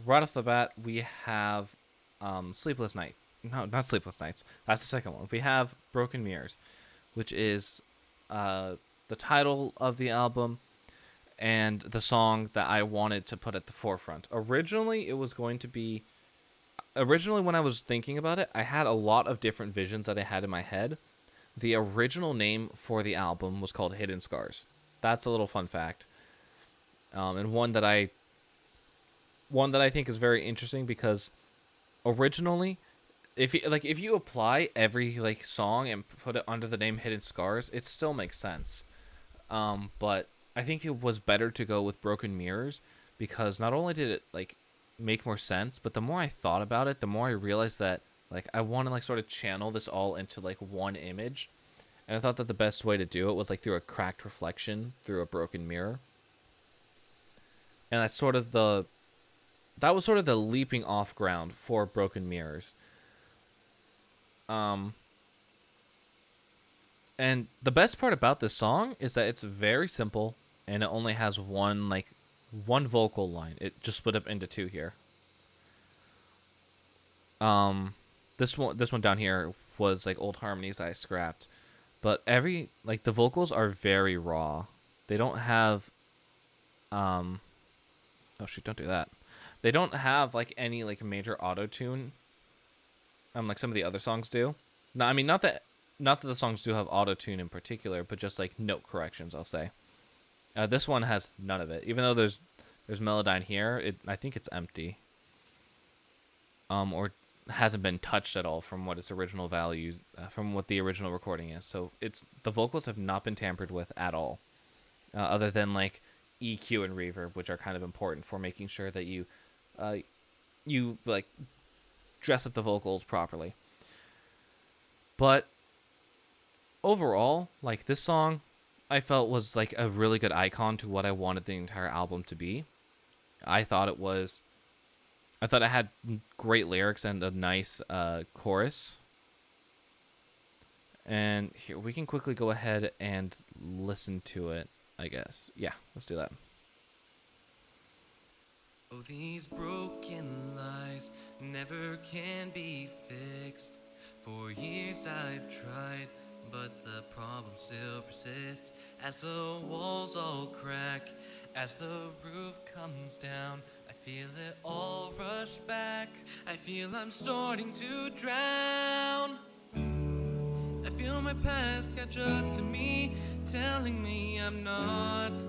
right off the bat, we have Sleepless Night. No, not Sleepless Nights. That's the second one. We have Broken Mirrors, which is uh, the title of the album and the song that I wanted to put at the forefront. Originally, it was going to be. Originally, when I was thinking about it, I had a lot of different visions that I had in my head. The original name for the album was called Hidden Scars. That's a little fun fact, and one that I think is very interesting because originally, if you apply every like song and put it under the name Hidden Scars, it still makes sense. But I think it was better to go with Broken Mirrors because not only did it like make more sense, but the more I thought about it, the more I realized that like I want to like sort of channel this all into like one image. And I thought that the best way to do it was like through a cracked reflection through a broken mirror. And that was sort of the leaping off ground for Broken Mirrors. Um and the best part about this song is that it's very simple and it only has one vocal line. It just split up into two here. Um this one down here was like old harmonies I scrapped. But every like the vocals are very raw. They don't have um oh shoot, don't do that. They don't have like any like major auto tune like some of the other songs do. No, I mean not that the songs do have auto tune in particular, but just like note corrections, I'll say. This one has none of it. Even though there's Melodyne here, I think it's empty. Or hasn't been touched at all from what its original value, from what the original recording is. So it's the vocals have not been tampered with at all, other than like EQ and reverb, which are kind of important for making sure that you like dress up the vocals properly. But overall, like this song, I felt was like a really good icon to what I wanted the entire album to be. I thought it was I thought it had great lyrics and a nice chorus. And here, we can quickly go ahead and listen to it, I guess. Yeah, let's do that. Oh, these broken lies never can be fixed. For years I've tried, but the problem still persists. As the walls all crack, as the roof comes down, I feel it all rush back. I feel I'm starting to drown. I feel my past catch up to me, telling me I'm not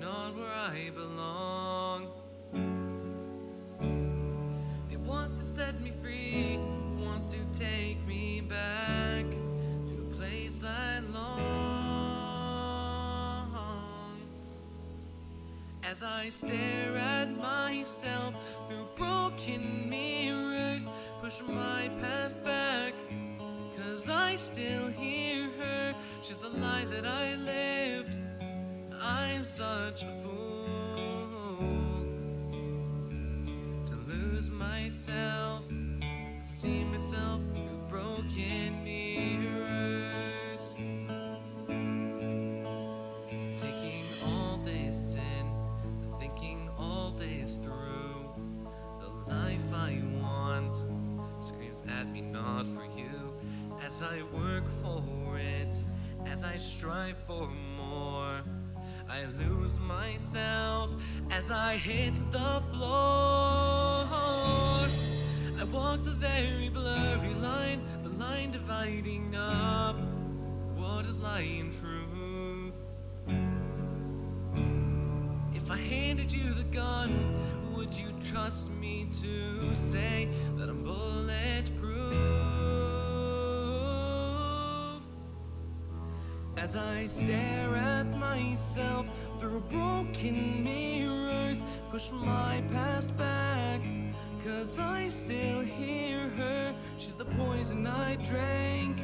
where I belong. It wants to set me free, wants to take me back to a place I long. As I stare at myself through broken mirrors, push my past back, 'cause I still hear her. She's the lie that I lived. I'm such a fool to lose myself, see myself through broken mirrors. Taking all this in, thinking all this through. The life I want screams at me, not for you. As I work for it, as I strive for more, I lose myself as I hit the floor. I walk the very blurry line, the line dividing up what is lie and truth. If I handed you the gun, would you trust me to say that I'm bulletproof? As I stare at myself through broken mirrors, push my past back, 'cause I still hear her. She's the poison I drank.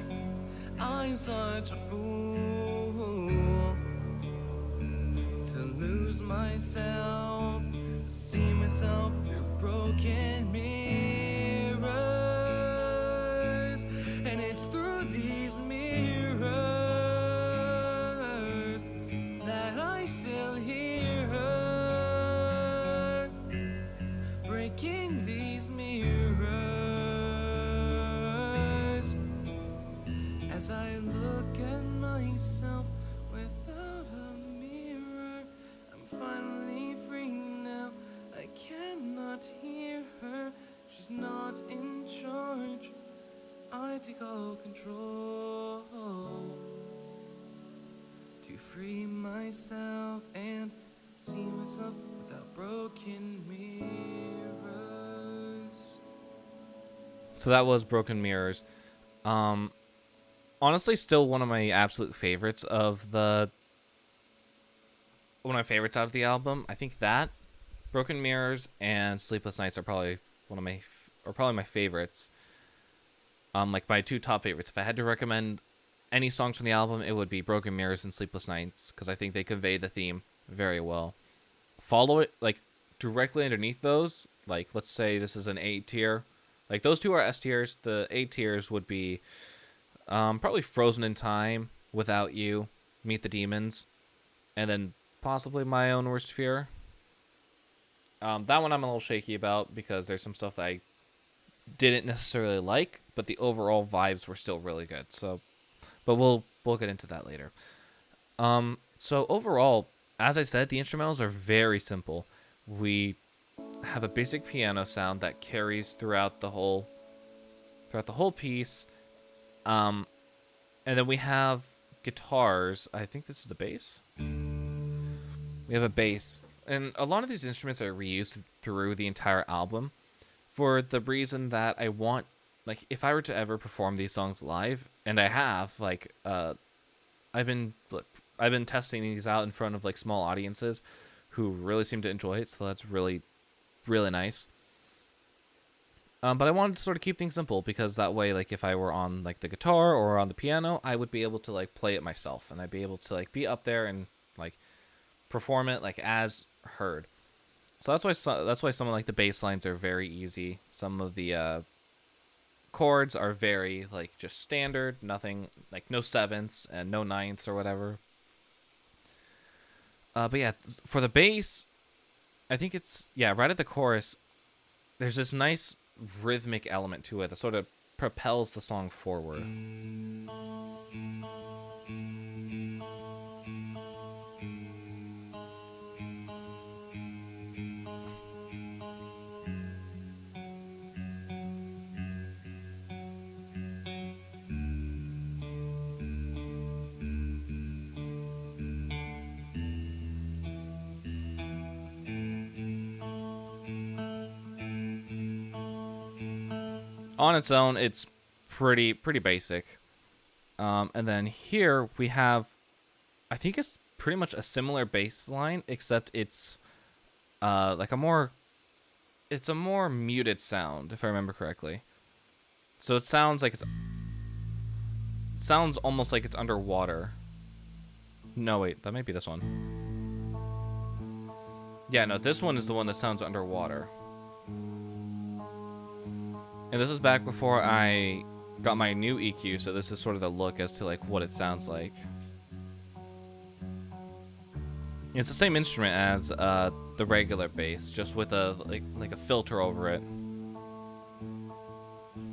I'm such a fool to lose myself, see myself through broken mirrors. And it's through these mirrors that I still hear her break breaking these mirrors. As I look at myself without a mirror, I'm finally free now. I cannot hear her, she's not in charge. I take all control to free myself and see myself without broken mirrors. So that was Broken Mirrors. Honestly, still one of my absolute favorites of the... One of my favorites out of the album. I think that, Broken Mirrors, and Sleepless Nights are probably my favorites. Like my two top favorites. If I had to recommend any songs from the album, it would be Broken Mirrors and Sleepless Nights, because I think they convey the theme very well. Follow it, like, directly underneath those, like, let's say this is an A tier. Like, those two are S tiers. The A tiers would be probably Frozen in Time, Without You, Meet the Demons, and then possibly My Own Worst Fear. That one I'm a little shaky about, because there's some stuff that I didn't necessarily like, but the overall vibes were still really good. So, but we'll get into that later. So overall, as I said, the instrumentals are very simple. We have a basic piano sound that carries throughout the whole piece. And then we have guitars. I think this is the bass. We have a bass, and a lot of these instruments are reused through the entire album, for the reason that I want, like, if I were to ever perform these songs live, and I have, like, I've been testing these out in front of, like, small audiences who really seem to enjoy it, so that's really, really nice. But I wanted to sort of keep things simple, because that way, like, if I were on, like, the guitar or on the piano, I would be able to, like, play it myself, and I'd be able to, like, be up there and, like, perform it, like, as heard. So that's why some of, like, the bass lines are very easy. Some of the chords are very, like, just standard, nothing, like, no sevenths and no ninths or whatever. But yeah, for the bass, I think it's, yeah, right at the chorus, there's this nice rhythmic element to it that sort of propels the song forward. On its own, it's pretty basic. And then here we have, I think it's pretty much a similar bass line, except it's like a more muted sound, if I remember correctly. So it sounds almost like it's underwater. No, wait, that might be this one. Yeah, no, this one is the one that sounds underwater. And this was back before I got my new EQ, so this is sort of the look as to, like, what it sounds like. It's the same instrument as the regular bass, just with a like a filter over it.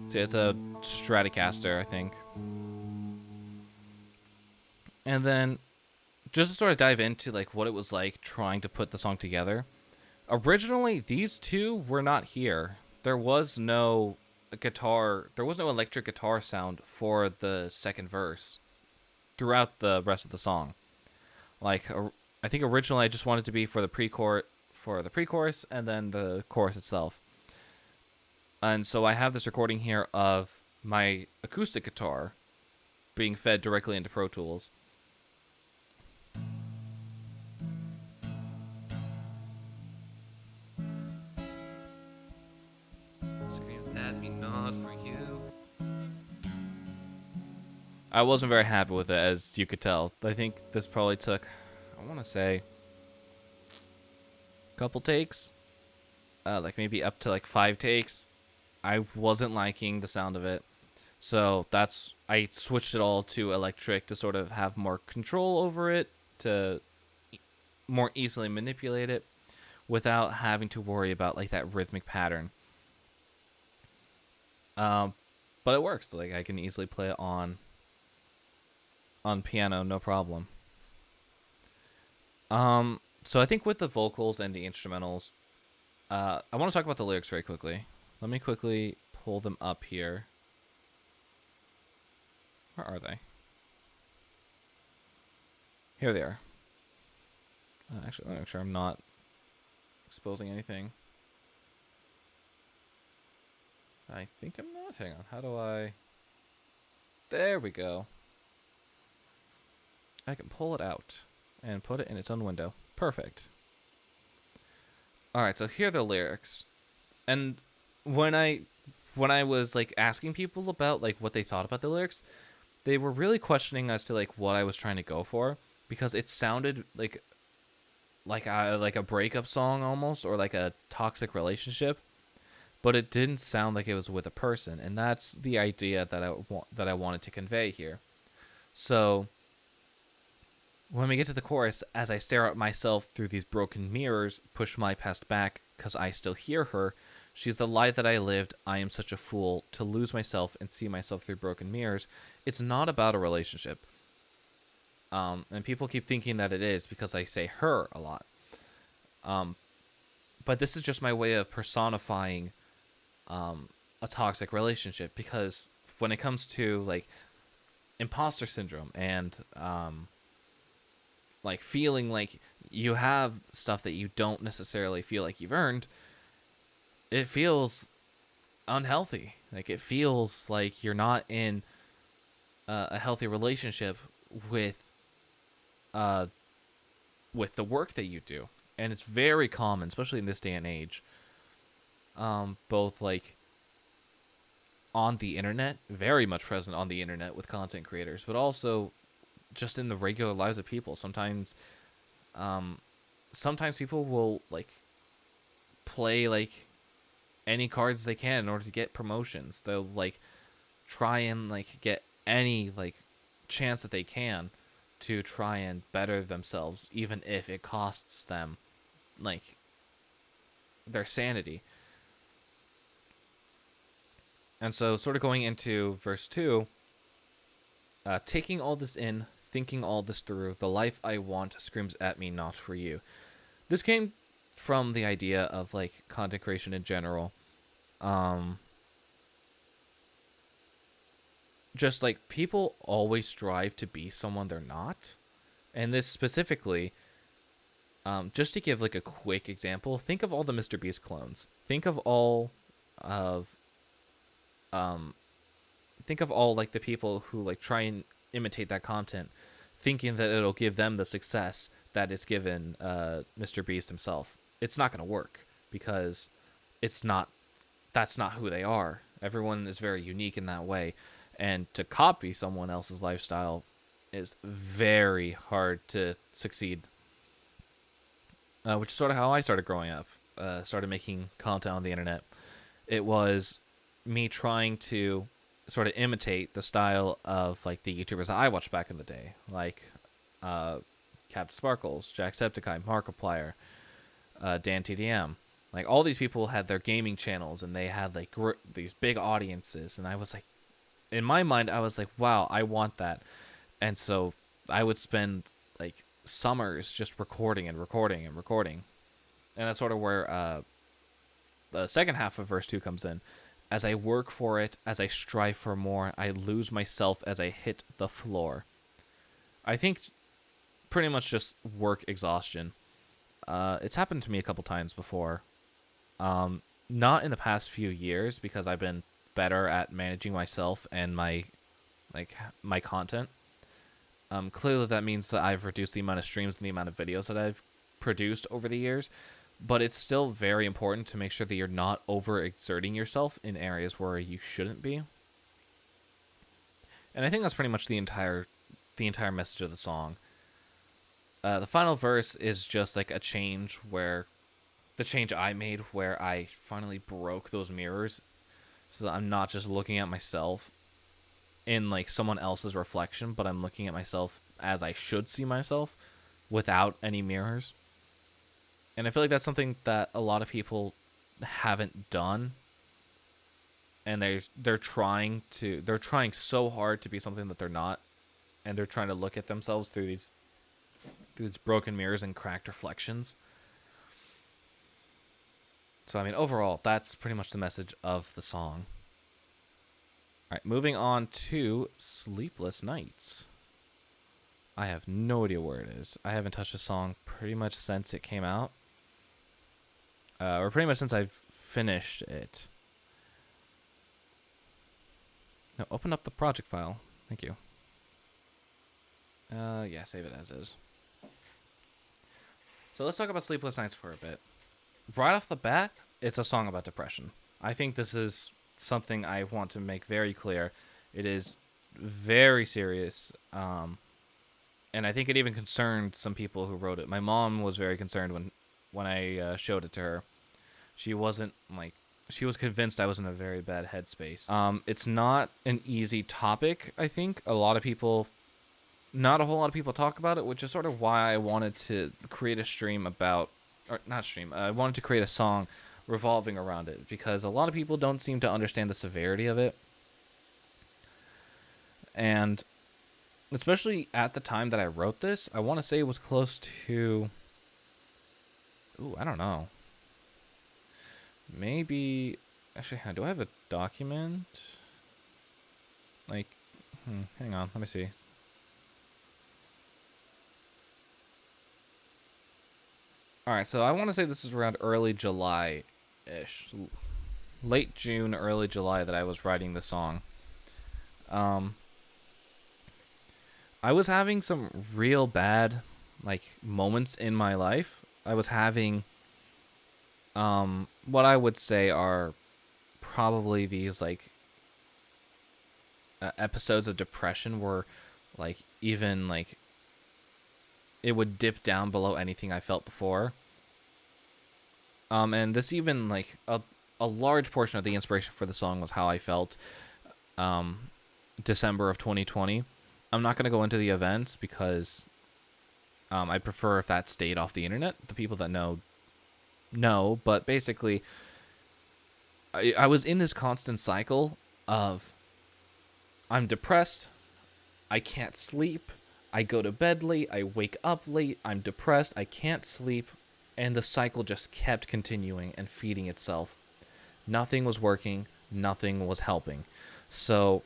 See, it's a Stratocaster, I think. And then, just to sort of dive into, like, what it was like trying to put the song together. Originally, these two were not here. There was no electric guitar sound for the second verse throughout the rest of the song. Like, I think originally I just wanted to be for the pre-chorus and then the chorus itself. And so I have this recording here of my acoustic guitar being fed directly into Pro Tools. Screams at me, not for you. I wasn't very happy with it, as you could tell. I think this probably took, I want to say, a couple takes. Like maybe up to like 5 takes. I wasn't liking the sound of it. So I switched it all to electric to sort of have more control over it, to more easily manipulate it, without having to worry about like that rhythmic pattern. Um, but it works. Like I can easily play it on piano, no problem. So I think with the vocals and the instrumentals, I want to talk about the lyrics very quickly. Let me quickly pull them up here. Where are they? Here they are. Actually, let me make sure I'm not exposing anything. I think I'm not. Hang on. How do I... There we go. I can pull it out and put it in its own window. Perfect. Alright, so here are the lyrics. And when I was like asking people about like what they thought about the lyrics, they were really questioning as to like what I was trying to go for, because it sounded like a breakup song almost, or like a toxic relationship, but it didn't sound like it was with a person, and that's the idea that I wanted to convey here. So when we get to the chorus, as I stare at myself through these broken mirrors, push my past back, 'cause I still hear her. She's the lie that I lived. I am such a fool to lose myself and see myself through broken mirrors. It's not about a relationship. And people keep thinking that it is because I say her a lot. But this is just my way of personifying a toxic relationship, because when it comes to like imposter syndrome and like feeling like you have stuff that you don't necessarily feel like you've earned, it feels unhealthy. Like it feels like you're not in a healthy relationship with the work that you do. And it's very common, especially in this day and age, both like on the internet, very much present on the internet with content creators, but also just in the regular lives of people. Sometimes people will like play like any cards they can in order to get promotions. They'll like try and like get any like chance that they can to try and better themselves, even if it costs them like their sanity. And so sort of going into verse 2, taking all this in, thinking all this through, the life I want screams at me, not for you. This came from the idea of like content creation in general. Just like people always strive to be someone they're not. And this specifically, just to give like a quick example, think of all the Mr. Beast clones. Think of all like the people who like try and imitate that content, thinking that it'll give them the success that it's given Mr. Beast himself. It's not going to work, because that's not who they are. Everyone is very unique in that way, and to copy someone else's lifestyle is very hard to succeed. Which is sort of how I started growing up. Started making content on the internet. It was me trying to sort of imitate the style of like the YouTubers that I watched back in the day, like Captain Sparkles, Jacksepticeye, Markiplier, Dan TDM. Like all these people had their gaming channels, and they had like these big audiences, and I was like, in my mind, I was like, wow, I want that. And so I would spend like summers just recording and recording and recording. And that's sort of where the second half of verse 2 comes in. As I work for it, as I strive for more, I lose myself as I hit the floor. I think pretty much just work exhaustion. It's happened to me a couple times before. Not in the past few years, because I've been better at managing myself and my content. Clearly that means that I've reduced the amount of streams and the amount of videos that I've produced over the years, but it's still very important to make sure that you're not overexerting yourself in areas where you shouldn't be. And I think that's pretty much the entire message of the song. The final verse is just like a change the change I made, where I finally broke those mirrors, so that I'm not just looking at myself in like someone else's reflection, but I'm looking at myself as I should see myself, without any mirrors. And I feel like that's something that a lot of people haven't done, and they're trying so hard to be something that they're not, and they're trying to look at themselves through these broken mirrors and cracked reflections. So I mean, overall, that's pretty much the message of the song. All right, moving on to Sleepless Nights. I have no idea where it is. I haven't touched the song pretty much since it came out. Or pretty much since I've finished it. No, open up the project file. Thank you. Yeah, save it as is. So let's talk about Sleepless Nights for a bit. Right off the bat, it's a song about depression. I think this is something I want to make very clear. It is very serious. And I think it even concerned some people who wrote it. My mom was very concerned when I showed it to her. She wasn't she was convinced I was in a very bad headspace. It's not an easy topic, I think. Not a whole lot of people talk about it, which is sort of why I wanted to create a stream about, or not stream, I wanted to create a song revolving around it, because a lot of people don't seem to understand the severity of it. And especially at the time that I wrote this, I want to say it was close to, I don't know. Maybe, actually, do I have a document? Hang on, let me see. Alright, so I want to say this is around early July-ish. Late June, early July that I was writing the song. I was having some real bad, moments in my life. I was having, what I would say are probably these, episodes of depression where, it would dip down below anything I felt before. And this even, a large portion of the inspiration for the song was how I felt, December of 2020. I'm not going to go into the events because I prefer if that stayed off the internet. The people that know, but basically, I was in this constant cycle of I'm depressed, I can't sleep, I go to bed late, I wake up late, I'm depressed, I can't sleep, and the cycle just kept continuing and feeding itself. Nothing was working, nothing was helping. So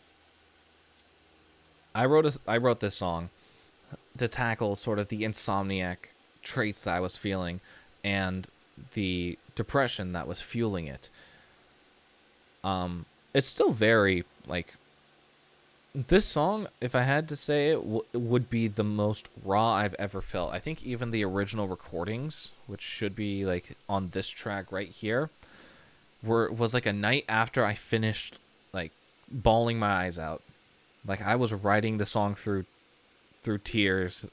I wrote this song to tackle sort of the insomniac traits that I was feeling and the depression that was fueling it. It's still very, this song, if I had to say it, would be the most raw I've ever felt. I think even the original recordings, which should be, on this track right here, was a night after I finished, bawling my eyes out. I was writing the song through tears,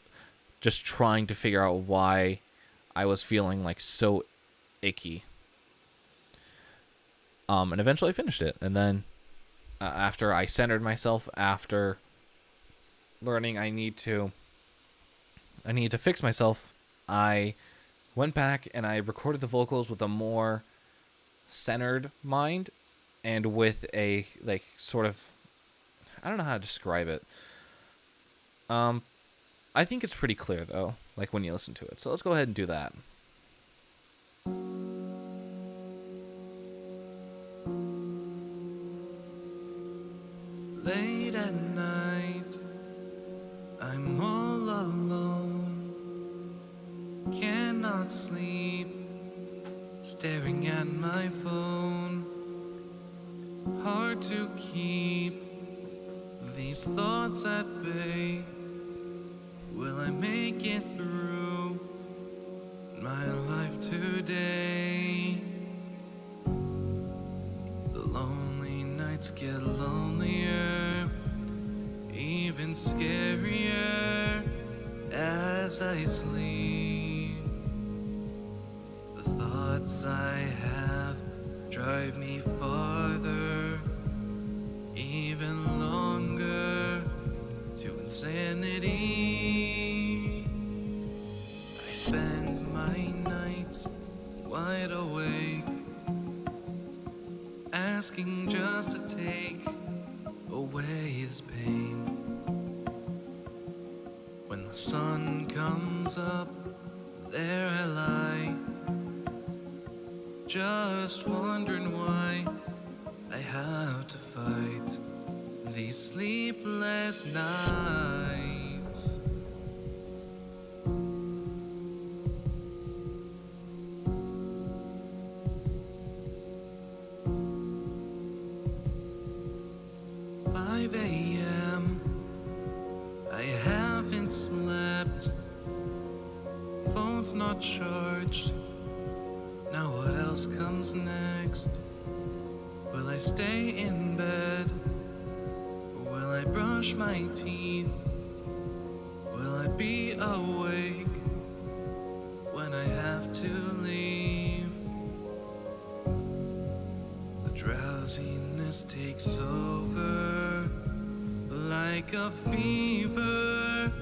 just trying to figure out why I was feeling, so icky. And eventually I finished it. And then after I centered myself, after learning I need to fix myself, I went back and I recorded the vocals with a more centered mind and with a sort of, I don't know how to describe it. I think it's pretty clear though, when you listen to it. So let's go ahead and do that. Late at night, I'm all alone, cannot sleep, staring at my phone. Hard to keep these thoughts at bay. Will I make it through my life today? The lonely nights get lonelier, even scarier as I sleep. The thoughts I have drive me farther, even longer, to insanity. I spend my nights wide awake, asking just to take away this pain. When the sun comes up, there I lie, just wondering why I have to fight these sleepless nights. A.m. I haven't slept. Phone's not charged. Now what else comes next? Will I stay in bed? Or will I brush my teeth? Will I be awake when I have to leave? The drowsiness takes over like a fever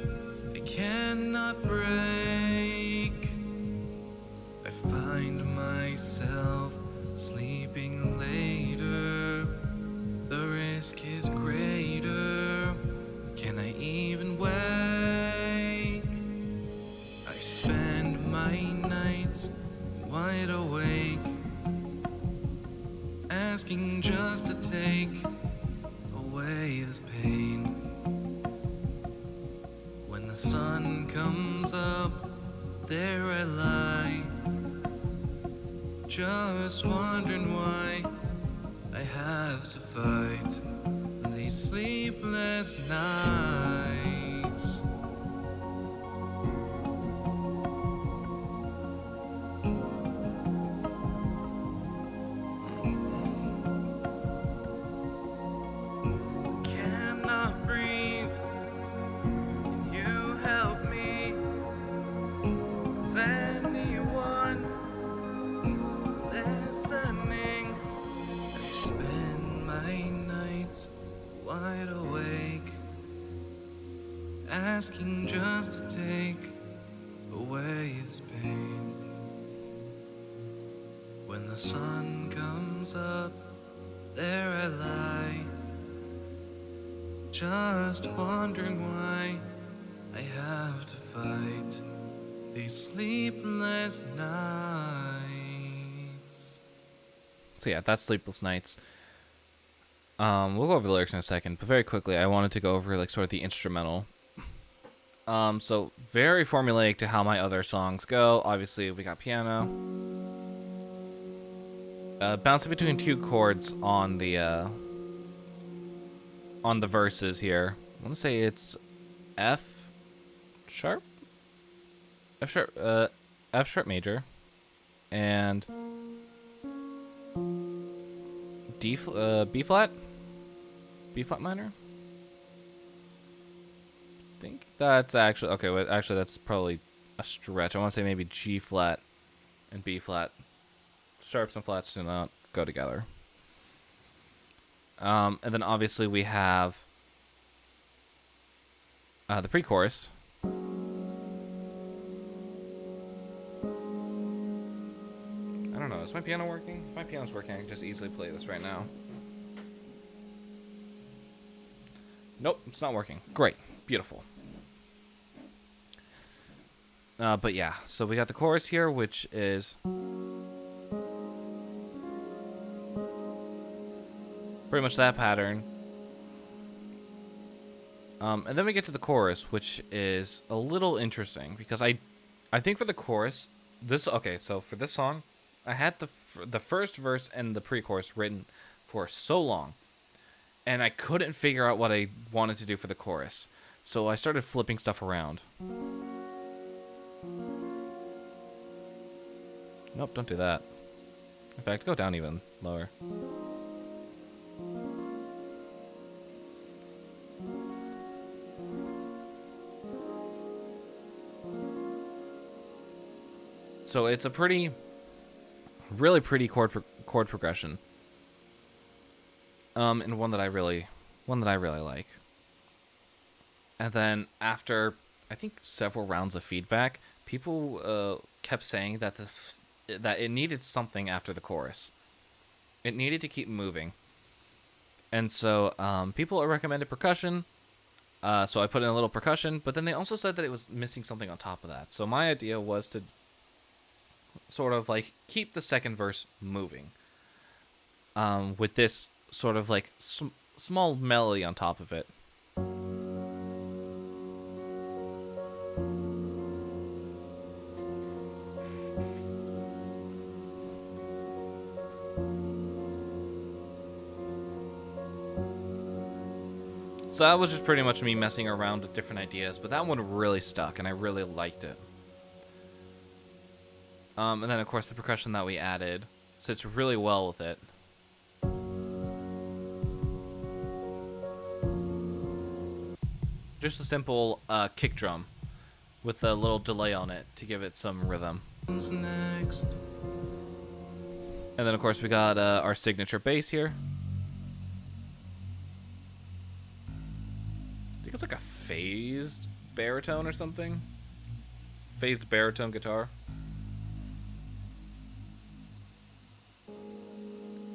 I cannot break. I find myself sleeping later. The risk is greater. Can I even wake? I spend my nights wide awake, asking just to take away this pain. When the sun comes up, there I lie, just wondering why I have to fight these sleepless nights. Cannot breathe. Can you help me? Is anyone listening? I spend my nights wide awake, asking just to take away this pain. When the sun comes up, there I lie, just wondering why I have to fight these sleepless nights. So yeah, that's Sleepless Nights. We'll go over the lyrics in a second, but very quickly, I wanted to go over like sort of the instrumental. So very formulaic to how my other songs go. Obviously, we got piano, bouncing between two chords on the verses here. I want to say it's F sharp, F sharp major, and B flat minor. I think that's actually okay. Wait, actually, that's probably a stretch. I want to say maybe G flat and B flat. Sharps and flats do not go together. And then obviously we have the pre-chorus. I don't know. Is my piano working? If my piano's working, I can just easily play this right now. Nope, it's not working. Great. Beautiful. But yeah, so we got the chorus here, which is pretty much that pattern. And then we get to the chorus, which is a little interesting because I think for the chorus, so for this song, I had the first verse and the pre-chorus written for so long, and I couldn't figure out what I wanted to do for the chorus. So I started flipping stuff around. Nope, don't do that. In fact, go down even lower. So it's a really pretty chord progression, and one that I really like. And then after I think several rounds of feedback, people kept saying that that it needed something after the chorus. It needed to keep moving. And so people recommended percussion. So I put in a little percussion, but then they also said that it was missing something on top of that. So my idea was to sort of like keep the second verse moving with this sort of like small melody on top of it. So that was just pretty much me messing around with different ideas, but that one really stuck, and I really liked it. And then, of course, the percussion that we added sits really well with it. Just a simple kick drum with a little delay on it to give it some rhythm. Next. And then, of course, we got our signature bass here. I think it's like a phased baritone or something. Phased baritone guitar.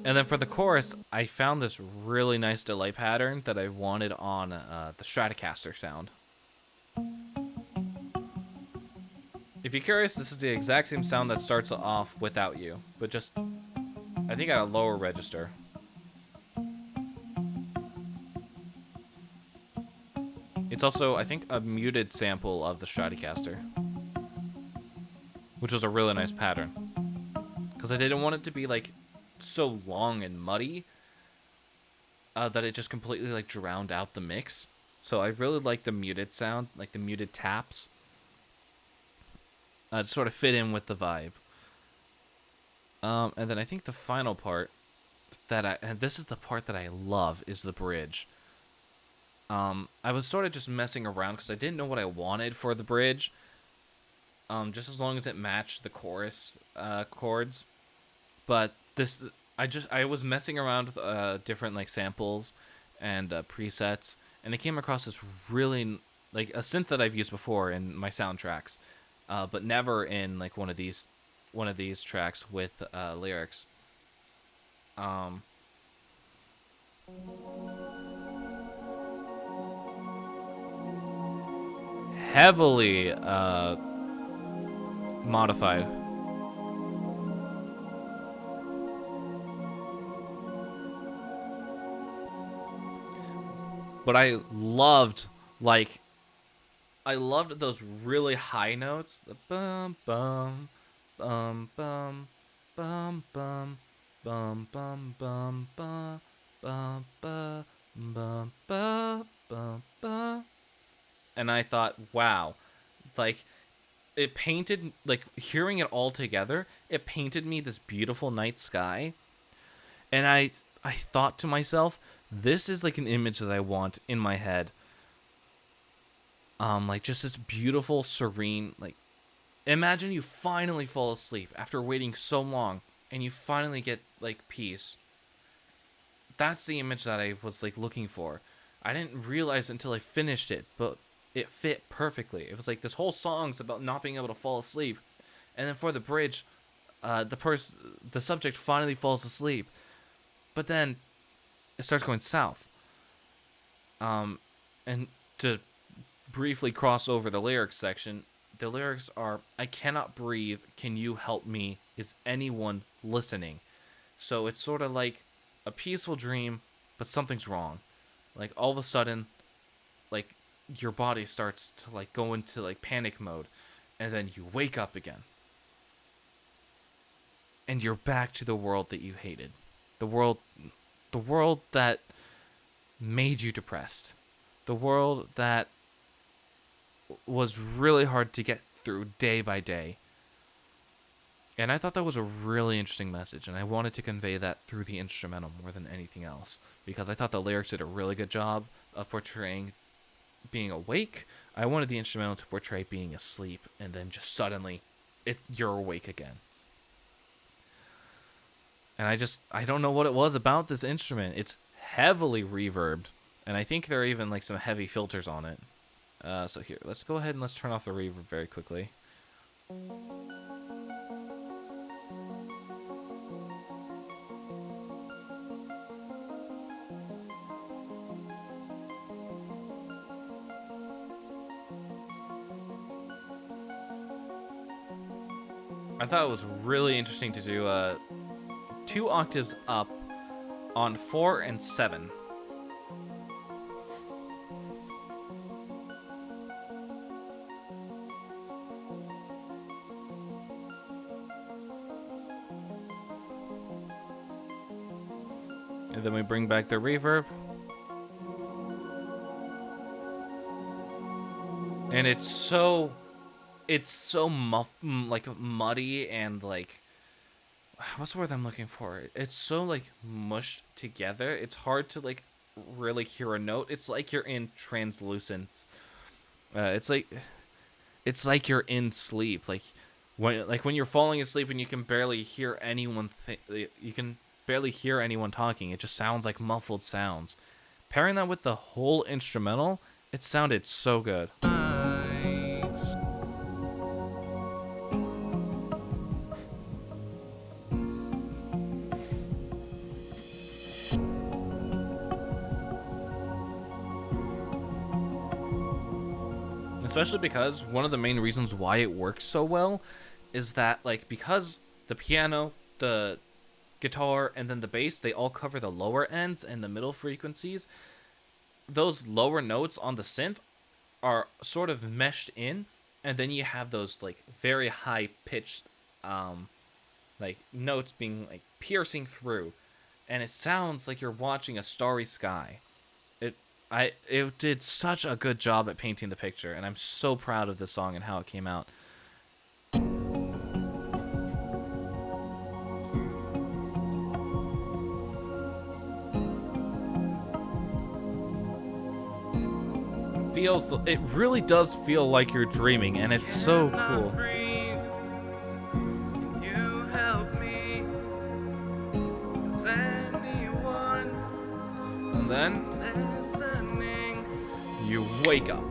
And then for the chorus, I found this really nice delay pattern that I wanted on the Stratocaster sound. If you're curious, this is the exact same sound that starts off Without You, but just, I think at a lower register. It's also, I think, a muted sample of the Stratocaster, which was a really nice pattern. Because I didn't want it to be, like, so long and muddy that it just completely, like, drowned out the mix. So I really like the muted sound, like the muted taps. To sort of fit in with the vibe. And then I think the final part and this is the part that I love, is the bridge. I was sort of just messing around because I didn't know what I wanted for the bridge. Just as long as it matched the chorus chords. But this, I was messing around with different like samples and presets, and I came across this really like a synth that I've used before in my soundtracks. But never in like one of these tracks with lyrics. Heavily modified. But I loved those really high notes. The bum bum bum bum bum bum bum bum bum bum bum bum bum bum bum bum. And I thought, wow, like it painted, like hearing it all together, it painted me this beautiful night sky. And I thought to myself, this is like an image that I want in my head. Like just this beautiful, serene, like imagine you finally fall asleep after waiting so long and you finally get like peace. That's the image that I was like looking for. I didn't realize until I finished it, but it fit perfectly. It was like this whole song's about not being able to fall asleep. And then for the bridge, the subject finally falls asleep. But then it starts going south. And to briefly cross over the lyrics section, the lyrics are, I cannot breathe, can you help me, is anyone listening? So it's sort of like a peaceful dream, but something's wrong. Like all of a sudden, like your body starts to like go into like panic mode, and then you wake up again. And you're back to the world that you hated. The world that made you depressed. The world that was really hard to get through day by day. And I thought that was a really interesting message, and I wanted to convey that through the instrumental more than anything else, because I thought the lyrics did a really good job of portraying being awake. I wanted the instrumental to portray being asleep, and then just suddenly you're awake again. And I don't know what it was about this instrument. It's heavily reverbed, and I think there are even like some heavy filters on it. So here, let's go ahead and let's turn off the reverb very quickly. I thought it was really interesting to do 2 octaves up on 4 and 7. And then we bring back the reverb. And it's so like muddy and like, what's the word I'm looking for? It's so like mushed together. It's hard to like really hear a note. It's like you're in translucence. It's like you're in sleep. Like when you're falling asleep and you can barely hear anyone. You can barely hear anyone talking. It just sounds like muffled sounds. Pairing that with the whole instrumental, it sounded so good. Nights. Especially because one of the main reasons why it works so well is that, like, because the piano, the guitar, and then the bass, they all cover the lower ends and the middle frequencies. Those lower notes on the synth are sort of meshed in, and then you have those like very high pitched like notes being like piercing through, and it sounds like you're watching a starry sky. It did such a good job at painting the picture, and I'm so proud of this song and how it came out. It really does feel like you're dreaming, and it's so cool. And then you wake up,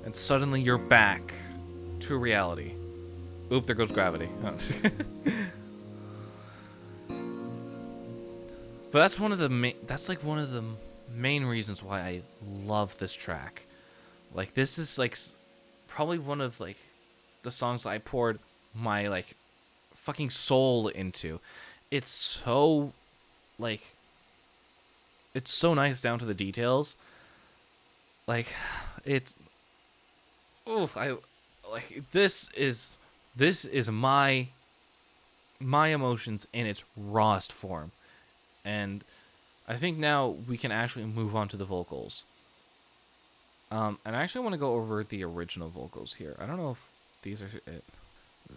and suddenly you're back to reality. Oop, there goes gravity. But that's one of the one of the main reasons why I love this track. Like, this is like probably one of like the songs I poured my like fucking soul into. It's so like, it's so nice down to the details. Like, it's, oh, I like, this is my emotions in its rawest form. And I think now we can actually move on to the vocals. And I actually want to go over the original vocals here. I don't know if these are it.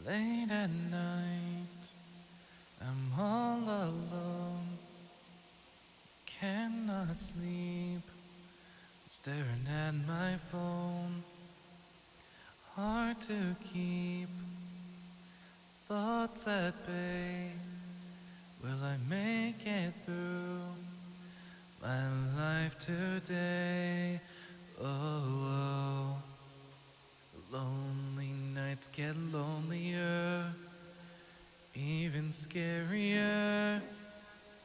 Late at night, I'm all alone, cannot sleep, staring at my phone, hard to keep thoughts at bay. Will I make it through my life today? Oh, lonely nights get lonelier, even scarier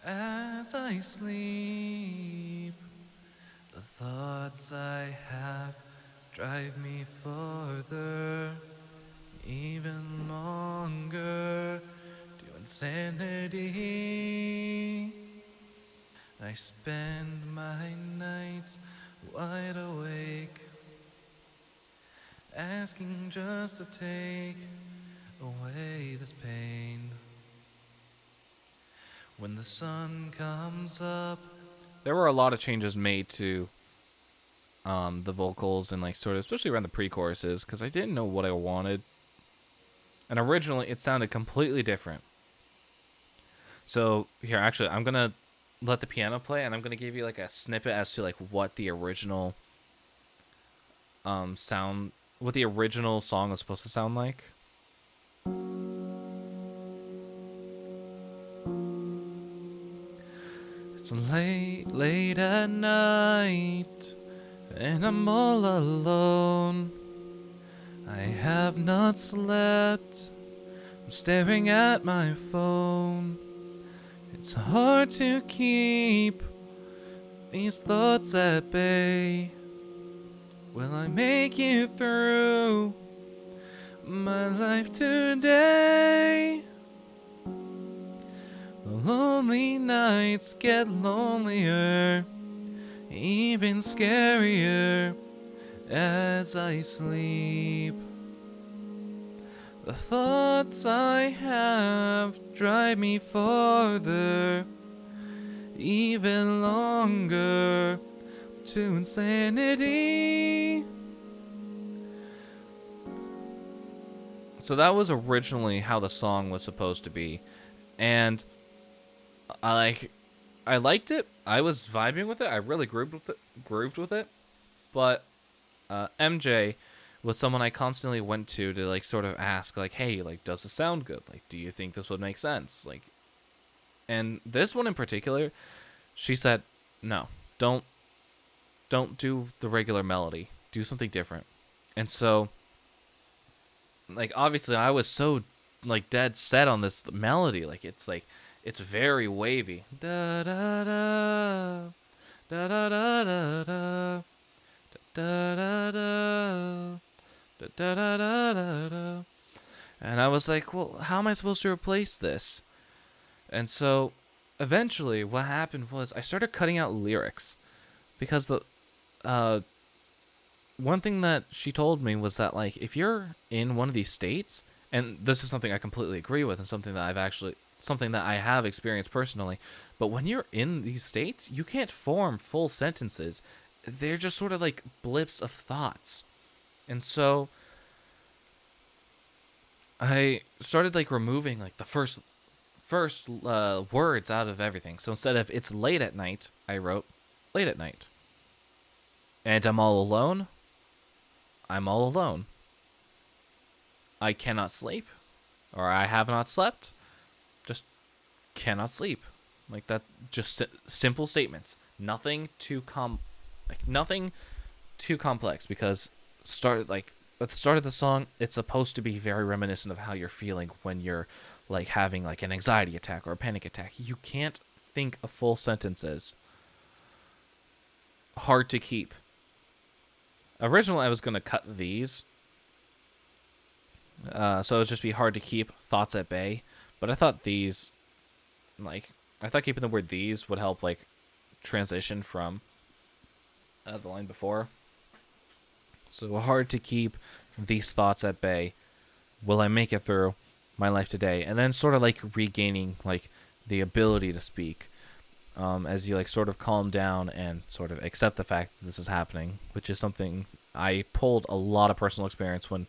as I sleep. The thoughts I have drive me further, even longer, to insanity. I spend my nights wide awake, asking just to take away this pain. When the sun comes up, there were a lot of changes made to the vocals and like sort of, especially around the pre-choruses, because I didn't know what I wanted. And originally it sounded completely different. So here, actually, I'm gonna let the piano play, and I'm gonna give you like a snippet as to like what the original what the original song was supposed to sound like. It's late at night, and I'm all alone. I have not slept, I'm staring at my phone. It's hard to keep these thoughts at bay. Will I make it through my life today. The lonely nights get lonelier, even scarier as I sleep. The thoughts I have drive me farther, even longer, to insanity. So that was originally how the song was supposed to be, and I liked it. I was vibing with it. I really grooved with it. But MJ was someone I constantly went to like sort of ask like, hey, like, does this sound good? Like, do you think this would make sense? Like, and this one in particular, she said, no, don't do the regular melody. Do something different. And so, like, obviously I was so like dead set on this melody. Like it's very wavy. Da da da da da da da da da da da da da da da. And I was like, well, how am I supposed to replace this? And so eventually what happened was I started cutting out lyrics because the one thing that she told me was that, like, if you're in one of these states, and this is something I completely agree with and something that I have experienced personally, but when you're in these states, you can't form full sentences. They're just sort of like blips of thoughts. And so I started like removing like the first words out of everything. So instead of "it's late at night," I wrote "late at night." And I'm all alone. I'm all alone. I cannot sleep, or I have not slept. Just cannot sleep. Like that. Just simple statements. Nothing too nothing too complex. Because at the start of the song, it's supposed to be very reminiscent of how you're feeling when you're like having like an anxiety attack or a panic attack. You can't think of full sentences. Hard to keep. Originally, I was going to cut these. So it would just be hard to keep thoughts at bay. But I thought these, I thought keeping the word "these" would help, like, transition from the line before. So hard to keep these thoughts at bay. Will I make it through my life today? And then sort of, like, regaining, like, the ability to speak. As you like sort of calm down and sort of accept the fact that this is happening, which is something I pulled a lot of personal experience when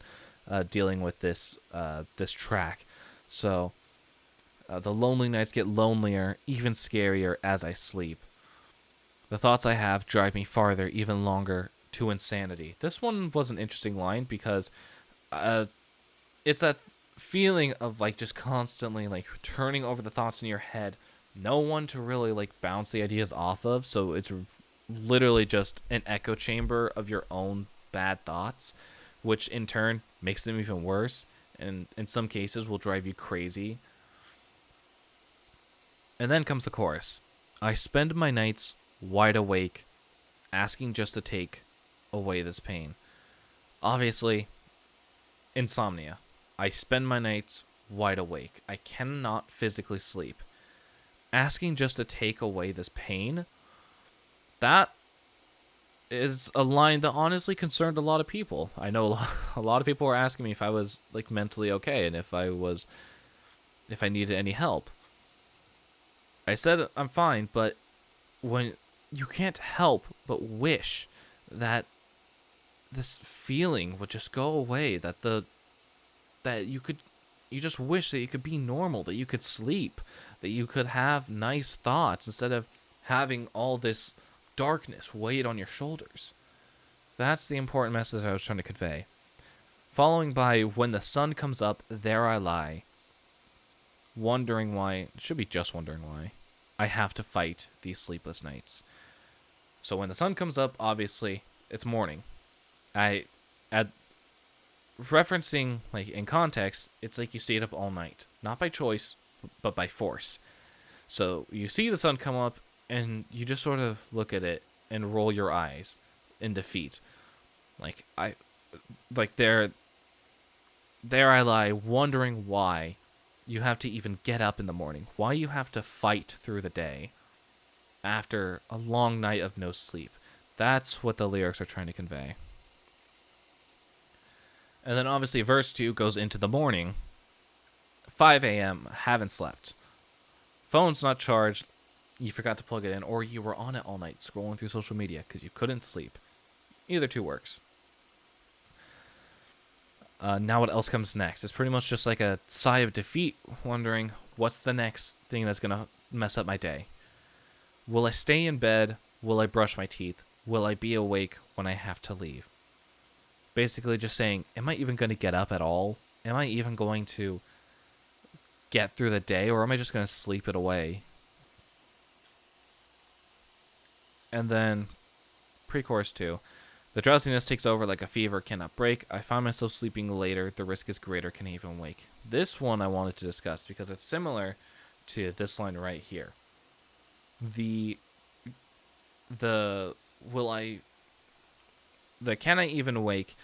dealing with this track. So the lonely nights get lonelier, even scarier as I sleep. The thoughts I have drive me farther, even longer, to insanity. This one was an interesting line because it's that feeling of like just constantly like turning over the thoughts in your head. No one to really like bounce the ideas off of, so it's literally just an echo chamber of your own bad thoughts, which in turn makes them even worse, and in some cases will drive you crazy. And then comes the chorus. I spend my nights wide awake, asking just to take away this pain. Obviously, insomnia. I spend my nights wide awake. I cannot physically sleep. Asking just to take away this pain, that is a line that honestly concerned a lot of people. I know a lot of people were asking me if I was like mentally okay and if I needed any help. I said I'm fine, but when you can't help but wish that this feeling would just go away, that you just wish that you could be normal, that you could sleep, that you could have nice thoughts instead of having all this darkness weighed on your shoulders. That's the important message I was trying to convey. Following by, when the sun comes up, there I lie, wondering why, it should be just wondering why, I have to fight these sleepless nights. So when the sun comes up, obviously, it's morning. Referencing, like, in context, it's like you stayed up all night. Not by choice, but by force. So you see the sun come up, and you just sort of look at it and roll your eyes in defeat. there I lie, wondering why you have to even get up in the morning, why you have to fight through the day after a long night of no sleep. That's what the lyrics are trying to convey. And then obviously verse 2 goes into the morning. 5 a.m., haven't slept. Phone's not charged, you forgot to plug it in, or you were on it all night scrolling through social media because you couldn't sleep. Either two works. Now what else comes next? It's pretty much just like a sigh of defeat, wondering what's the next thing that's going to mess up my day. Will I stay in bed? Will I brush my teeth? Will I be awake when I have to leave? Basically just saying, am I even going to get up at all? Am I even going to get through the day, or am I just going to sleep it away? And then pre-chorus 2. The drowsiness takes over like a fever cannot break. I find myself sleeping later. The risk is greater, can I even wake? This one I wanted to discuss because it's similar to this line right here. The can I even wake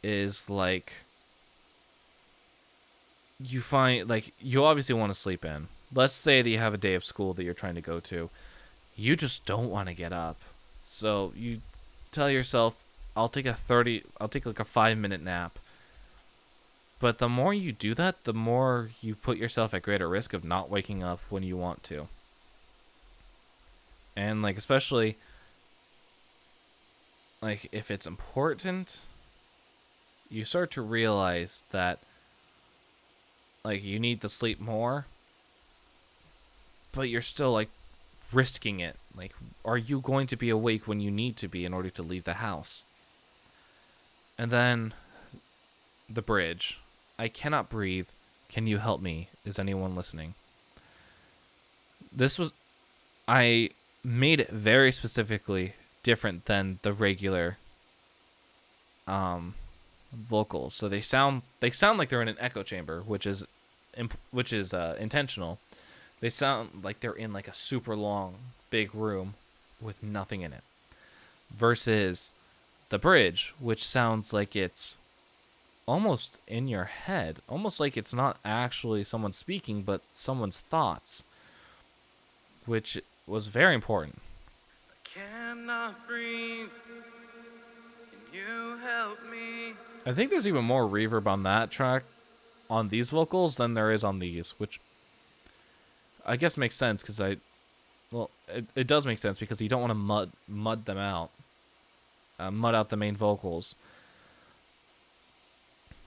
is like, you find, like, you obviously want to sleep in. Let's say that you have a day of school that you're trying to go to. You just don't want to get up. So you tell yourself, I'll take like a 5-minute nap. But the more you do that, the more you put yourself at greater risk of not waking up when you want to. And like, especially like if it's important, you start to realize that like you need to sleep more, but you're still like risking it. Like, are you going to be awake when you need to be in order to leave the house? And then the bridge. I cannot breathe. Can you help me? Is anyone listening? I made it very specifically different than the regular vocals. So they sound like they're in an echo chamber, which is intentional. They sound like they're in like a super long big room with nothing in it. Versus the bridge, which sounds like it's almost in your head, almost like it's not actually someone speaking, but someone's thoughts, which was very important. I cannot breathe. Can you help me? I think there's even more reverb on that track, on these vocals, than there is on these, which I guess makes sense because it does make sense because you don't want to mud them out, mud out the main vocals.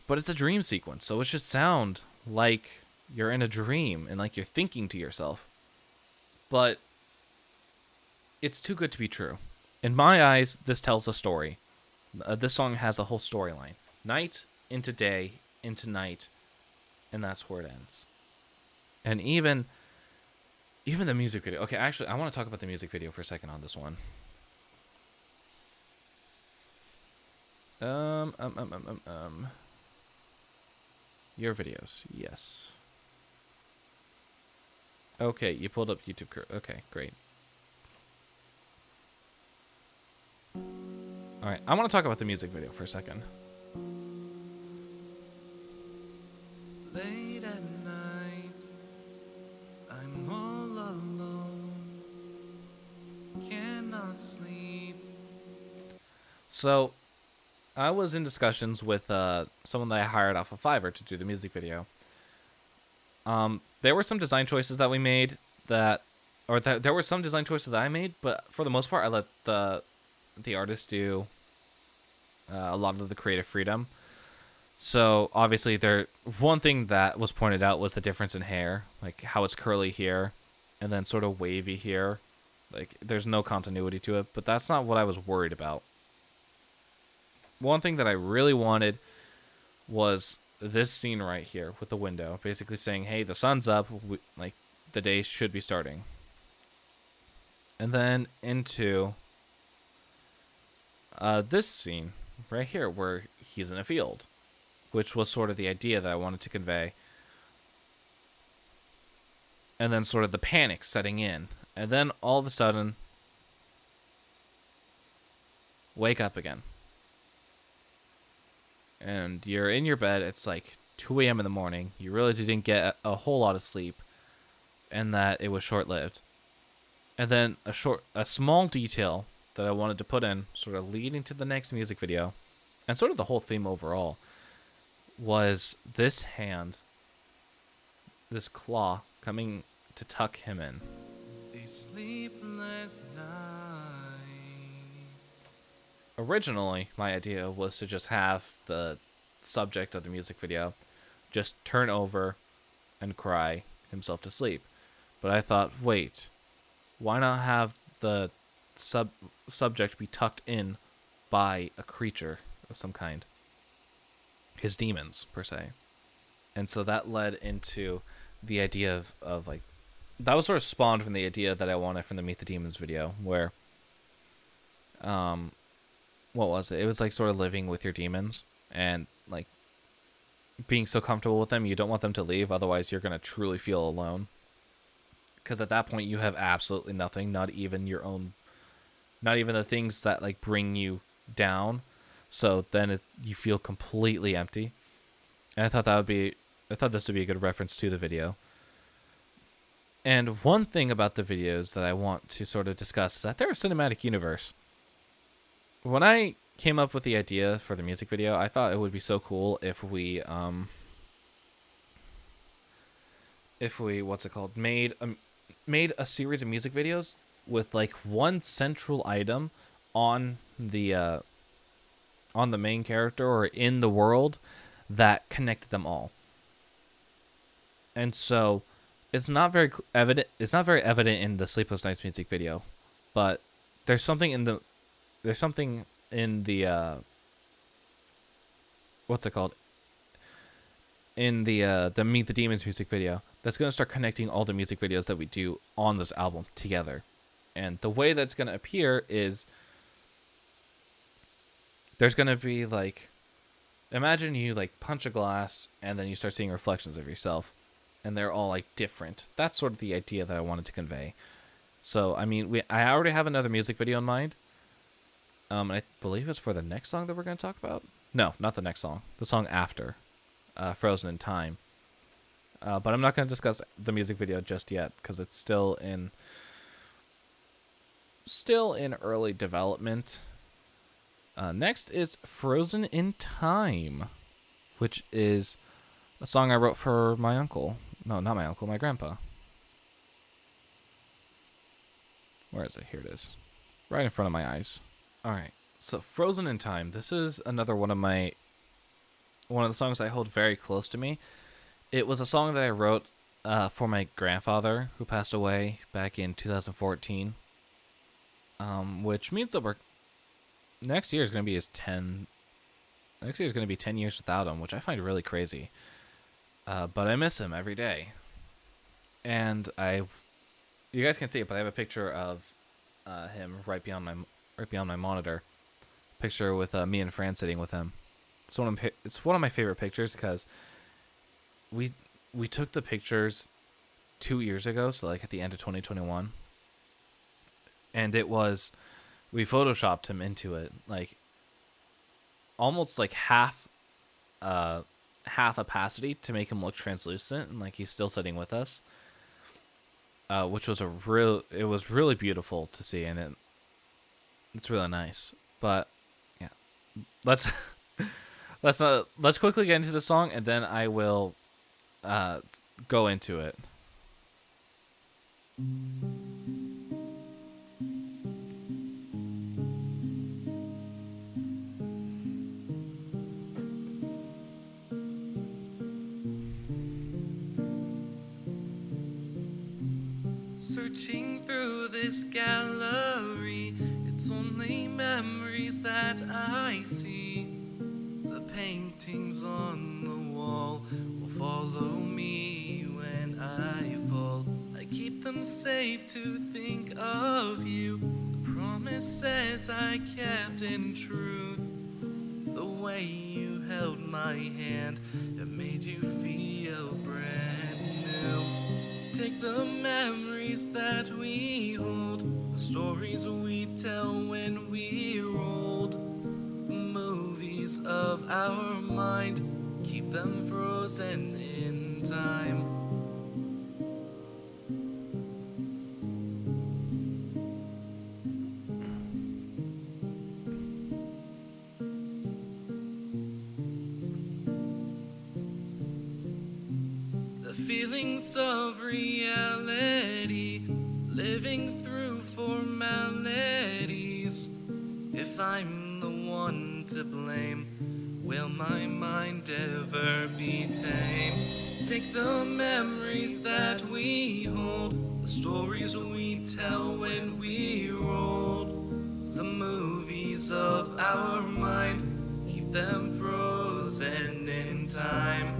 But it's a dream sequence, so it should sound like you're in a dream and like you're thinking to yourself. But it's too good to be true. In my eyes, this tells a story. This song has a whole storyline. Night into day into night, and that's where it ends. And even the music video. Okay, actually, I want to talk about the music video for a second on this one. Your videos, yes. Okay, you pulled up YouTube. Okay, great. All right, I want to talk about the music video for a second. Late at night, I'm all alone. Cannot sleep. So, I was in discussions with someone that I hired off of Fiverr to do the music video. There were some design choices that we made there were some design choices that I made, but for the most part, I let the artist do a lot of the creative freedom. So obviously, one thing that was pointed out was the difference in hair, like how it's curly here, and then sort of wavy here. Like there's no continuity to it, but that's not what I was worried about. One thing that I really wanted was this scene right here with the window, basically saying, hey, the sun's up, like the day should be starting. And then into this scene right here where he's in a field, which was sort of the idea that I wanted to convey. And then sort of the panic setting in. And then all of a sudden, wake up again. And you're in your bed. It's like 2 a.m. in the morning. You realize you didn't get a whole lot of sleep, and that it was short-lived. And then a small detail that I wanted to put in, sort of leading to the next music video, and sort of the whole theme overall, was this hand, this claw, coming to tuck him in. These sleepless nights. Originally, my idea was to just have the subject of the music video just turn over and cry himself to sleep. But I thought, wait, why not have the subject be tucked in by a creature of some kind? His demons, per se. And so that led into the idea of like, that was sort of spawned from the idea that I wanted from the Meet the Demons video, where, what was it? It was like sort of living with your demons and like being so comfortable with them, you don't want them to leave, otherwise you're going to truly feel alone. Because at that point you have absolutely nothing, not even the things that like bring you down. So then you feel completely empty. And I thought this would be a good reference to the video. And one thing about the videos that I want to sort of discuss is that they're a cinematic universe. When I came up with the idea for the music video, I thought it would be so cool if we made a series of music videos with like one central item on the main character or in the world that connected them all. And so it's not very evident in the Sleepless Nights music video, but there's something in the what's it called? In the Meet the Demons music video that's going to start connecting all the music videos that we do on this album together. And the way that's going to appear is there's going to be like, imagine you like punch a glass and then you start seeing reflections of yourself and they're all like different. That's sort of the idea that I wanted to convey. So, I mean, I already have another music video in mind. And I believe it's for the next song that we're going to talk about. No, not the next song. The song after, Frozen in Time. But I'm not going to discuss the music video just yet because it's still in early development. Next is Frozen in Time, which is a song I wrote for my uncle. No, not my uncle, my grandpa. Where is it? Here it is. Right in front of my eyes. Alright, so Frozen in Time. This is another one of the songs I hold very close to me. It was a song that I wrote for my grandfather, who passed away back in 2014. Which means that next year is going to be 10 years without him, which I find really crazy. But I miss him every day. And you guys can see it, but I have a picture of him right beyond my monitor. Picture with me and Fran sitting with him. It's one of my favorite pictures because we took the pictures 2 years ago, so like at the end of 2021. And we photoshopped him into it, like almost like half opacity to make him look translucent and like he's still sitting with us. Which was it was really beautiful to see, and it's really nice. But yeah, let's quickly get into the song, and then I will go into it. Searching through this gallery, it's only memories that I see. The paintings on the wall will follow me when I fall. I keep them safe to think of you. The promises I kept in truth. The way you held my hand, it made you feel brand new. Take the memories that we hold, the stories we tell when we're old, the movies of our mind. Keep keep them frozen in time. The feelings of reality, living through formalities. If I'm the one to blame, will my mind ever be tame? Take the memories that we hold, the stories we tell when we rolled, the movies of our mind, keep them frozen in time.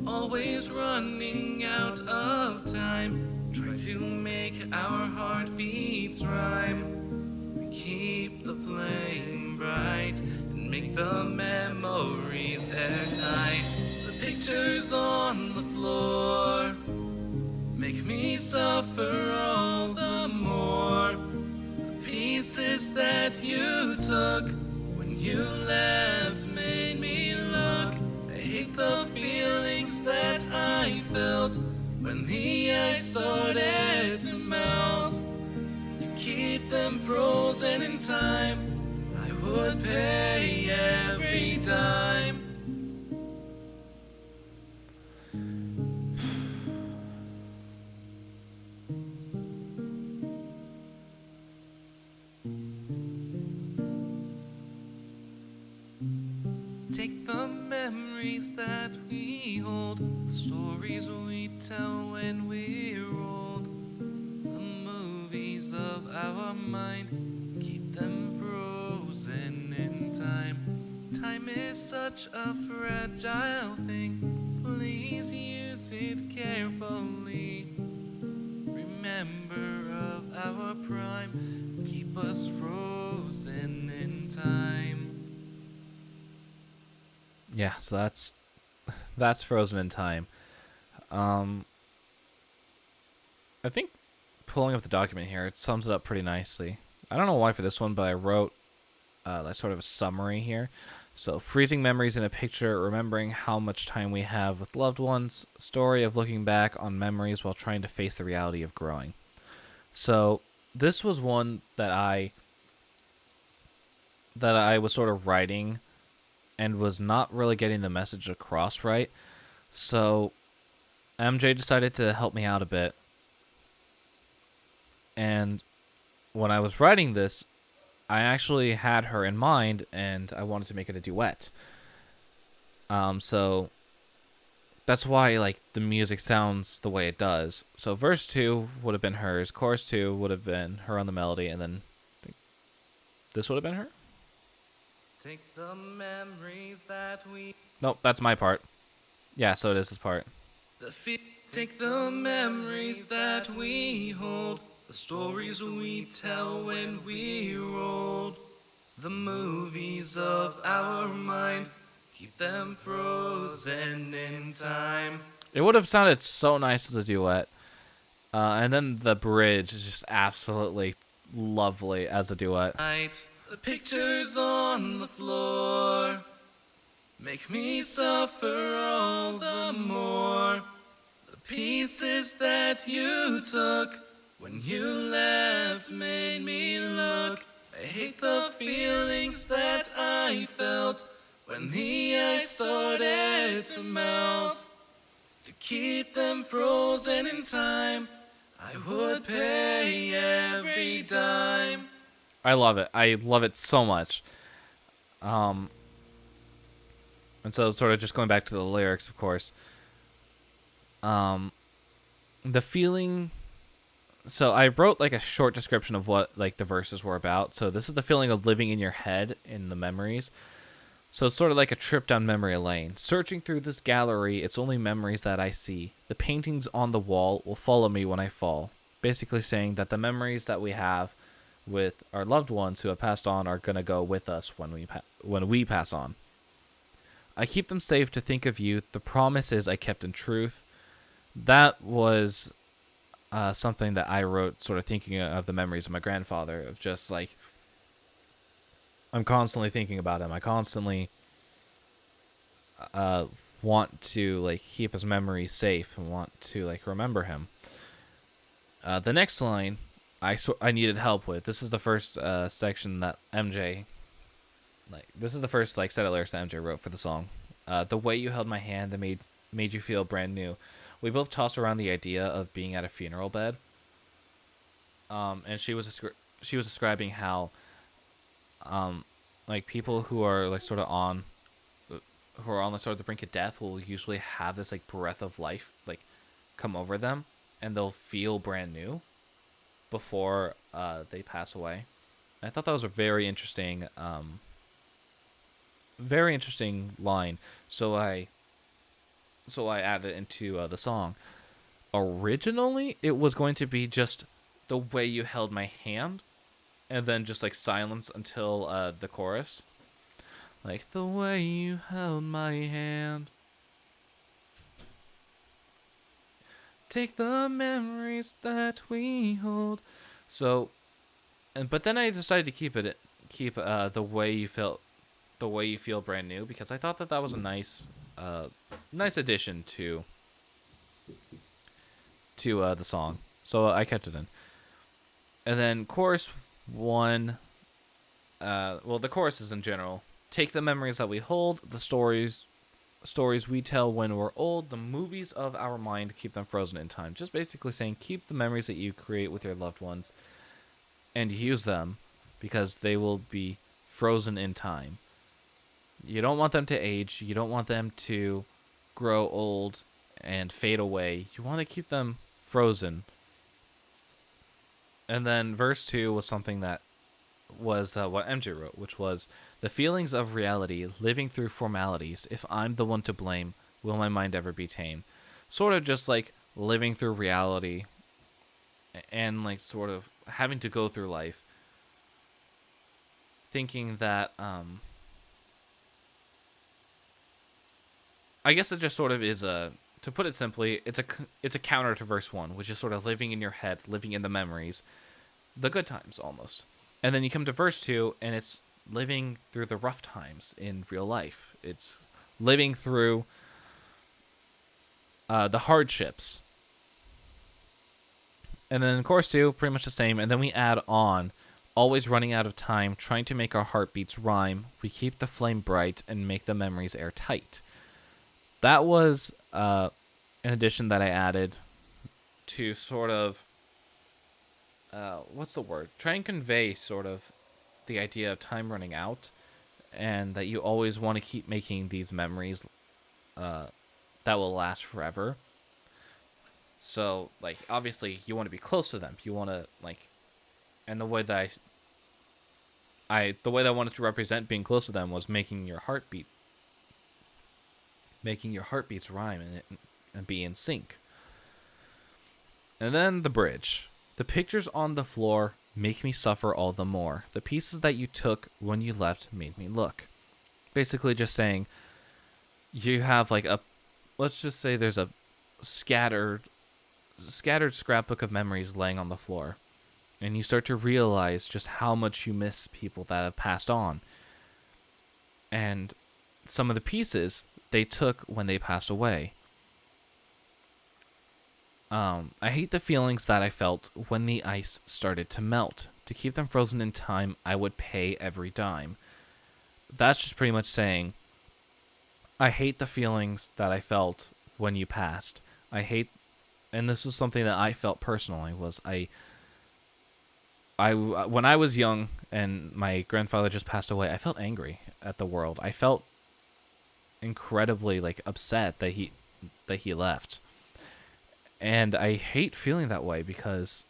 Always running out of time, try to make our heartbeats rhyme. We keep the flame bright and make the memories airtight. The pictures on the floor make me suffer all the more. The pieces that you took when you left made me look. I hate the feelings that I felt when the ice started to melt. To keep them frozen in time, I would pay every dime. Take the memories that we hold, the stories we tell when we're old, the movies of our mind, keep them frozen in time. Time is such a fragile thing, please use it carefully. Remember of our prime, keep us frozen in time. Yeah, so that's Frozen in Time. I think pulling up the document here, it sums it up pretty nicely. I don't know why for this one, but I wrote like sort of a summary here. So, freezing memories in a picture, remembering how much time we have with loved ones, story of looking back on memories while trying to face the reality of growing. So, this was one that I was sort of writing and was not really getting the message across right. So MJ decided to help me out a bit. And when I was writing this, I actually had her in mind and I wanted to make it a duet. So that's why like the music sounds the way it does. So verse 2 would have been hers, chorus 2 would have been her on the melody, and then this would have been her? Take the memories that we Nope, that's my part. Yeah, so it is this part. Take the memories that we hold, the stories we tell when we rolled, the movies of our mind, keep them frozen in time. It would have sounded so nice as a duet. And then the bridge is just absolutely lovely as a duet. The pictures on the floor make me suffer all the more. The pieces that you took when you left made me look. I hate the feelings that I felt when the ice started to melt. To keep them frozen in time, I would pay every dime. I love it. I love it so much. And so sort of just going back to the lyrics, of course. The feeling... So I wrote like a short description of what like the verses were about. So this is the feeling of living in your head in the memories. So it's sort of like a trip down memory lane. Searching through this gallery, it's only memories that I see. The paintings on the wall will follow me when I fall. Basically saying that the memories that we have with our loved ones who have passed on are going to go with us when we pass on. I keep them safe to think of you. The promises I kept in truth. That was something that I wrote sort of thinking of the memories of my grandfather, of just like, I'm constantly thinking about him. I constantly want to like keep his memory safe and want to like remember him. The next line I needed help with. This is the first section that MJ this is the first like set of lyrics that MJ wrote for the song. The way you held my hand that made you feel brand new. We both tossed around the idea of being at a funeral bed. And she was describing how like people who are like sort of on the sort of the brink of death will usually have this like breath of life like come over them, and they'll feel brand new before they pass away. I thought that was a very interesting line. So I added it into the song. Originally, it was going to be just the way you held my hand, and then just like silence until the chorus. Like, the way you held my hand. Take the memories that we hold. So, but then I decided to keep the way you feel brand new, because I thought that was a nice addition to the song. So I kept it in. And then chorus 1, the choruses in general. Take the memories that we hold, the stories we tell when we're old, the movies of our mind, keep them frozen in time. Just basically saying keep the memories that you create with your loved ones and use them, because they will be frozen in time. You don't want them to age. You don't want them to grow old and fade away. You want to keep them frozen. And then verse 2 was something that was what MJ wrote, which was, the feelings of reality, living through formalities. If I'm the one to blame, will my mind ever be tame? Sort of just like living through reality and like sort of having to go through life thinking that I guess it just sort of is to put it simply, it's a counter to verse 1, which is sort of living in your head, living in the memories, the good times almost. And then you come to verse 2, and it's living through the rough times in real life. It's living through the hardships. And then chorus 2, pretty much the same. And then we add on, always running out of time, trying to make our heartbeats rhyme. We keep the flame bright and make the memories airtight. That was an addition that I added to sort of, what's the word? Try and convey sort of the idea of time running out, and that you always want to keep making these memories that will last forever. So, like, obviously, you want to be close to them. You want to, like, and the way that I wanted to represent being close to them was making your heartbeats rhyme and be in sync. And then the bridge. The pictures on the floor make me suffer all the more. The pieces that you took when you left made me look. Basically just saying, you have like let's just say there's a scattered scrapbook of memories laying on the floor. And you start to realize just how much you miss people that have passed on. And some of the pieces they took when they passed away. I hate the feelings that I felt when the ice started to melt. To keep them frozen in time, I would pay every dime. That's just pretty much saying, I hate the feelings that I felt when you passed. And this was something that I felt personally, was when I was young and my grandfather just passed away, I felt angry at the world. I felt incredibly like upset that he left. And I hate feeling that way, because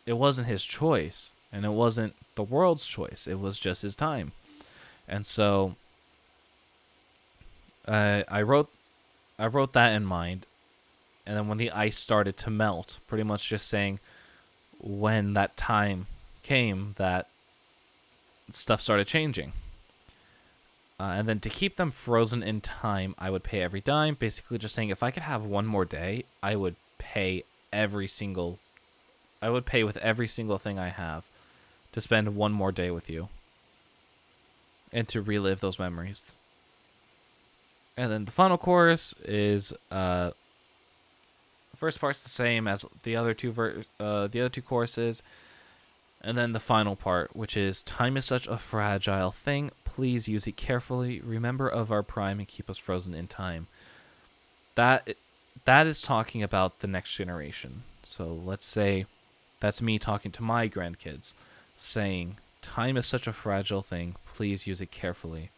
it wasn't his choice and it wasn't the world's choice. It was just his time. And so I wrote that in mind. And then when the ice started to melt, pretty much just saying when that time came that stuff started changing. And then to keep them frozen in time, I would pay every dime. Basically just saying, if I could have one more day, I would pay with every single thing I have to spend one more day with you and to relive those memories. And then the final chorus is first part's the same as the other two choruses, and then the final part, which is time is such a fragile thing. Please use it carefully. Remember of our prime and keep us frozen in time. That that is talking about the next generation. So let's say that's me talking to my grandkids, saying time is such a fragile thing. Please use it carefully.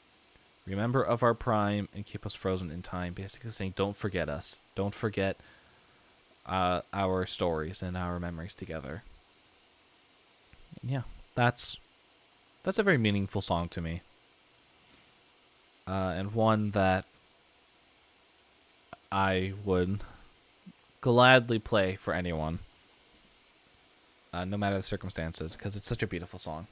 Remember of our prime and keep us frozen in time. Basically saying, don't forget us. Don't forget our stories and our memories together. Yeah, that's a very meaningful song to me, and one that I would gladly play for anyone, no matter the circumstances, because it's such a beautiful song.